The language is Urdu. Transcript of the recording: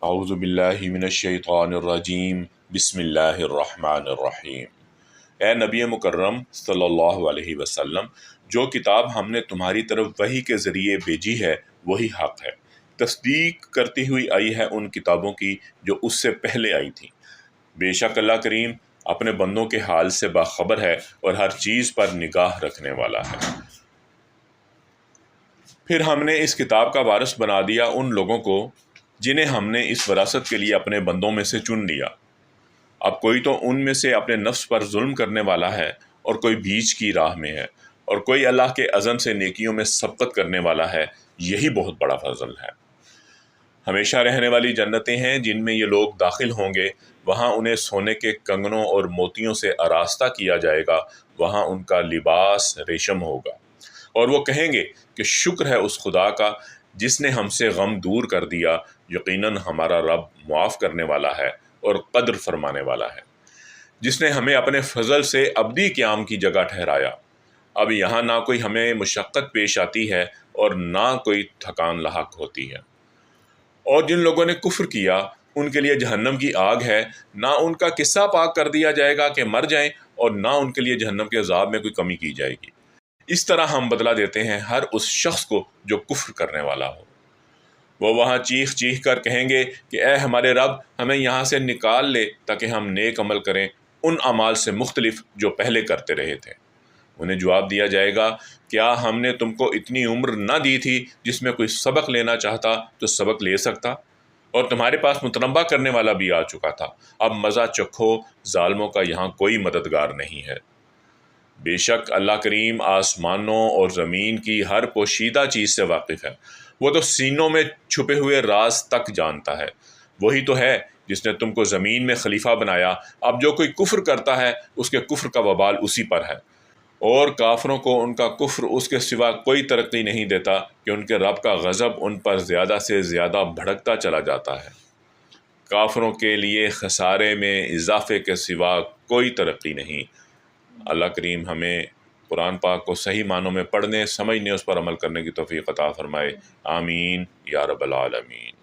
اعوذ باللہ من الشیطان الرجیم بسم اللہ الرحمن الرحیم۔ اے نبی مکرم صلی اللہ علیہ وسلم، جو کتاب ہم نے تمہاری طرف وحی کے ذریعے بھیجی ہے وہی حق ہے، تصدیق کرتی ہوئی آئی ہے ان کتابوں کی جو اس سے پہلے آئی تھیں۔ بے شک اللہ کریم اپنے بندوں کے حال سے باخبر ہے اور ہر چیز پر نگاہ رکھنے والا ہے۔ پھر ہم نے اس کتاب کا وارث بنا دیا ان لوگوں کو جنہیں ہم نے اس وراثت کے لیے اپنے بندوں میں سے چن لیا۔ اب کوئی تو ان میں سے اپنے نفس پر ظلم کرنے والا ہے اور کوئی بیچ کی راہ میں ہے اور کوئی اللہ کے اذن سے نیکیوں میں سبقت کرنے والا ہے۔ یہی بہت بڑا فضل ہے۔ ہمیشہ رہنے والی جنتیں ہیں جن میں یہ لوگ داخل ہوں گے، وہاں انہیں سونے کے کنگنوں اور موتیوں سے آراستہ کیا جائے گا، وہاں ان کا لباس ریشم ہوگا، اور وہ کہیں گے کہ شکر ہے اس خدا کا جس نے ہم سے غم دور کر دیا، یقیناً ہمارا رب معاف کرنے والا ہے اور قدر فرمانے والا ہے، جس نے ہمیں اپنے فضل سے ابدی قیام کی جگہ ٹھہرایا۔ اب یہاں نہ کوئی ہمیں مشقت پیش آتی ہے اور نہ کوئی تھکان لاحق ہوتی ہے۔ اور جن لوگوں نے کفر کیا ان کے لیے جہنم کی آگ ہے، نہ ان کا قصہ پاک کر دیا جائے گا کہ مر جائیں، اور نہ ان کے لیے جہنم کے عذاب میں کوئی کمی کی جائے گی۔ اس طرح ہم بدلہ دیتے ہیں ہر اس شخص کو جو کفر کرنے والا ہو۔ وہ وہاں چیخ چیخ کر کہیں گے کہ اے ہمارے رب، ہمیں یہاں سے نکال لے تاکہ ہم نیک عمل کریں ان اعمال سے مختلف جو پہلے کرتے رہے تھے۔ انہیں جواب دیا جائے گا، کیا ہم نے تم کو اتنی عمر نہ دی تھی جس میں کوئی سبق لینا چاہتا تو سبق لے سکتا، اور تمہارے پاس متنبہ کرنے والا بھی آ چکا تھا۔ اب مزہ چکھو، ظالموں کا یہاں کوئی مددگار نہیں ہے۔ بے شک اللہ کریم آسمانوں اور زمین کی ہر پوشیدہ چیز سے واقف ہے، وہ تو سینوں میں چھپے ہوئے راز تک جانتا ہے۔ وہی تو ہے جس نے تم کو زمین میں خلیفہ بنایا۔ اب جو کوئی کفر کرتا ہے اس کے کفر کا وبال اسی پر ہے، اور کافروں کو ان کا کفر اس کے سوا کوئی ترقی نہیں دیتا کہ ان کے رب کا غضب ان پر زیادہ سے زیادہ بھڑکتا چلا جاتا ہے۔ کافروں کے لیے خسارے میں اضافے کے سوا کوئی ترقی نہیں۔ اللہ کریم ہمیں قرآن پاک کو صحیح معنوں میں پڑھنے، سمجھنے، اس پر عمل کرنے کی توفیق عطا فرمائے۔ آمین یا رب العالمین۔